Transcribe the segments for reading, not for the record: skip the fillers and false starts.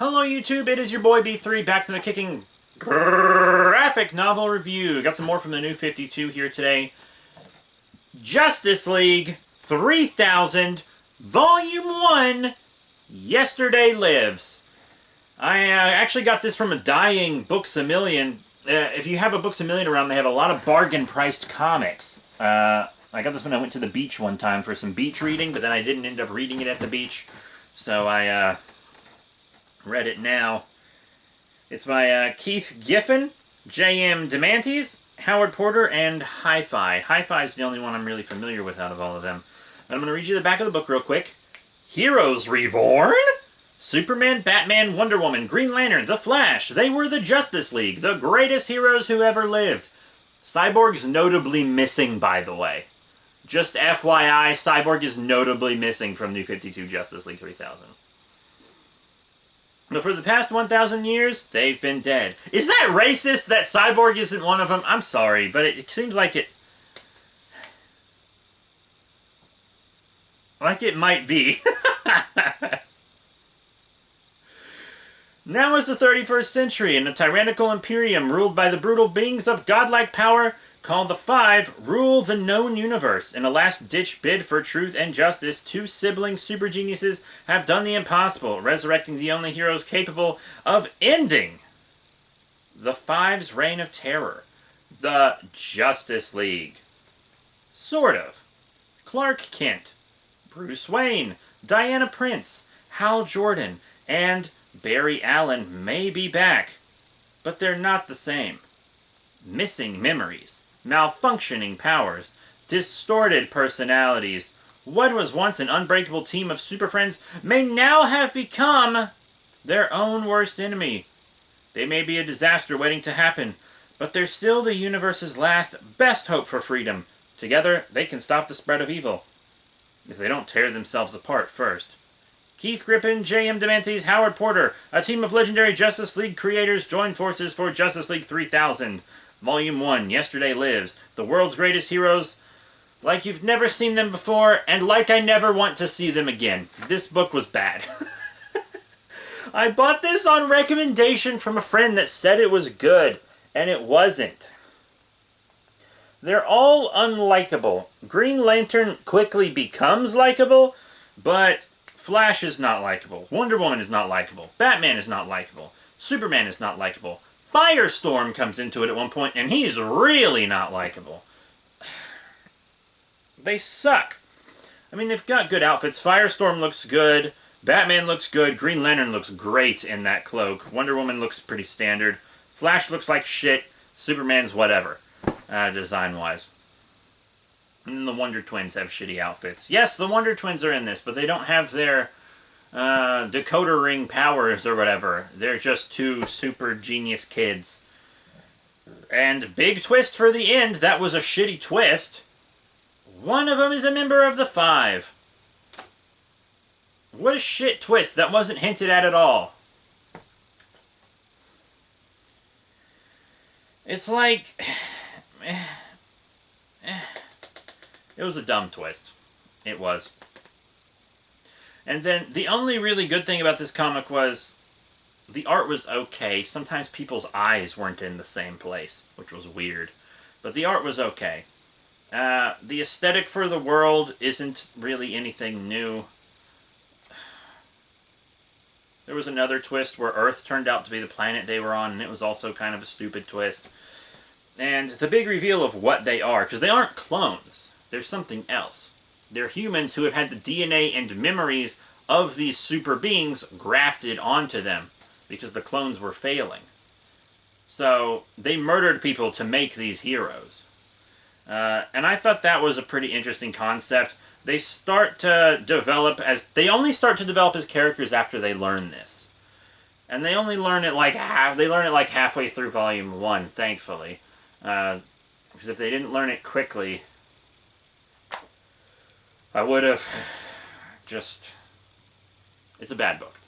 Hello YouTube, it is your boy B3 back to the kicking graphic novel review. Got some more from the New 52 here today. Justice League 3000 Volume 1 Yesterday Lives. I actually got this from a dying Books-A-Million. If you have a Books-A-Million around, they have a lot of bargain-priced comics. I got this when I went to the beach one time for some beach reading, but then I didn't end up reading it at the beach. So I read it now. It's by Keith Giffen, J.M. DeMantis, Howard Porter, and Hi-Fi. Hi-Fi is the only one I'm really familiar with out of all of them. But I'm going to read you the back of the book real quick. Heroes Reborn? Superman, Batman, Wonder Woman, Green Lantern, The Flash. They were the Justice League, the greatest heroes who ever lived. Cyborg's notably missing, by the way. Just FYI, Cyborg is notably missing from New 52 Justice League 3000. But for the past 1,000 years, they've been dead. Is that racist that Cyborg isn't one of them? I'm sorry, but it seems like it... like it might be. Now is the 31st century, and a tyrannical imperium ruled by the brutal beings of godlike power called the Five rule the known universe. In a last-ditch bid for truth and justice, two sibling super geniuses have done the impossible, resurrecting the only heroes capable of ending the Five's reign of terror. The Justice League. Sort of. Clark Kent, Bruce Wayne, Diana Prince, Hal Jordan, and Barry Allen may be back, but they're not the same. Missing memories, malfunctioning powers, distorted personalities. What was once an unbreakable team of super friends may now have become their own worst enemy. They may be a disaster waiting to happen, but they're still the universe's last, best hope for freedom. Together, they can stop the spread of evil, if they don't tear themselves apart first. Keith Giffen, J.M. DeMantis, Howard Porter, a team of legendary Justice League creators join forces for Justice League 3000. Volume 1, Yesterday Lives. The world's greatest heroes, like you've never seen them before, and like I never want to see them again. This book was bad. I bought this on recommendation from a friend that said it was good, and it wasn't. They're all unlikable. Green Lantern quickly becomes likable, but Flash is not likable. Wonder Woman is not likable. Batman is not likable. Superman is not likable. Firestorm comes into it at one point, and he's really not likable. They suck. I mean, they've got good outfits. Firestorm looks good. Batman looks good. Green Lantern looks great in that cloak. Wonder Woman looks pretty standard. Flash looks like shit. Superman's whatever, design-wise. And then the Wonder Twins have shitty outfits. Yes, the Wonder Twins are in this, but they don't have their decoder ring powers or whatever. They're just two super genius kids. And big twist for the end. That was a shitty twist. One of them is a member of the Five. What a shit twist. That wasn't hinted at all. It's like... It was a dumb twist. It was. And then the only really good thing about this comic was the art was okay. Sometimes people's eyes weren't in the same place, which was weird. But the art was okay. The aesthetic for the world isn't really anything new. There was another twist where Earth turned out to be the planet they were on, and it was also kind of a stupid twist. And the big reveal of what they are, because they aren't clones. They're something else. They're humans who have had the DNA and memories of these super beings grafted onto them because the clones were failing. So they murdered people to make these heroes. And I thought that was a pretty interesting concept. They start to develop as... They only start to develop as characters after they learn this. And they only learn it like halfway through Volume 1, thankfully. Because if they didn't learn it quickly, I would have just... It's a bad book.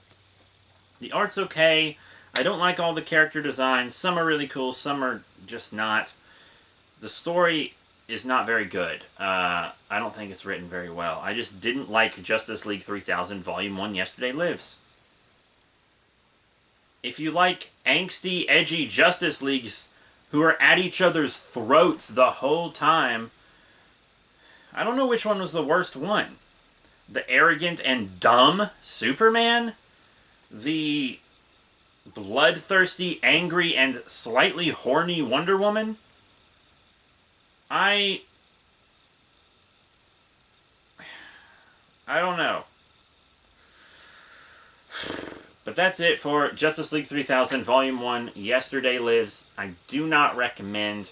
The art's okay. I don't like all the character designs. Some are really cool, some are just not. The story is not very good. I don't think it's written very well. I just didn't like Justice League 3000 Volume 1 Yesterday Lives. if you like angsty, edgy Justice Leagues who are at each other's throats the whole time, I don't know which one was the worst one. The arrogant and dumb Superman? The bloodthirsty, angry, and slightly horny Wonder Woman? I don't know. But that's it for Justice League 3000 Volume 1, Yesterday Lives. I do not recommend.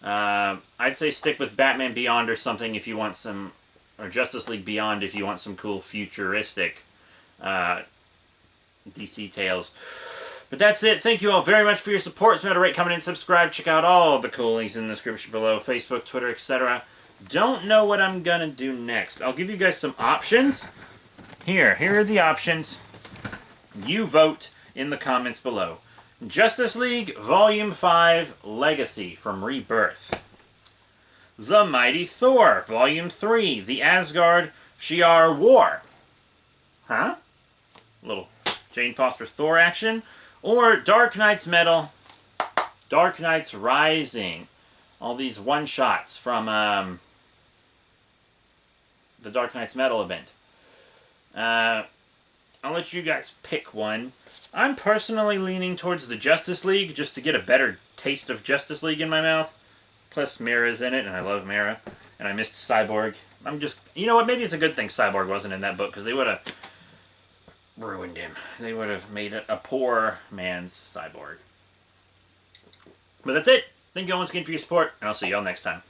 I'd say stick with Batman Beyond or something if you want some, or Justice League Beyond if you want some cool futuristic DC tales. But that's it. Thank you all very much for your support. Remember to rate, comment, and subscribe. Check out all the cool links in the description below. Facebook, Twitter, etc. Don't know what I'm going to do next. I'll give you guys some options. Here are the options. You vote in the comments below. Justice League Volume 5 Legacy from Rebirth. The Mighty Thor Volume 3 The Asgard Shi'ar War. Huh? Little Jane Foster Thor action. Or Dark Knight's Metal, Dark Knight's Rising. All these one-shots from the Dark Knight's Metal event. I'll let you guys pick one. I'm personally leaning towards the Justice League just to get a better taste of Justice League in my mouth. Plus Mera's in it, and I love Mera. And I missed Cyborg. You know what, maybe it's a good thing Cyborg wasn't in that book, because they would have ruined him. They would have made it a poor man's Cyborg. But that's it. Thank you all once again for your support, and I'll see you all next time.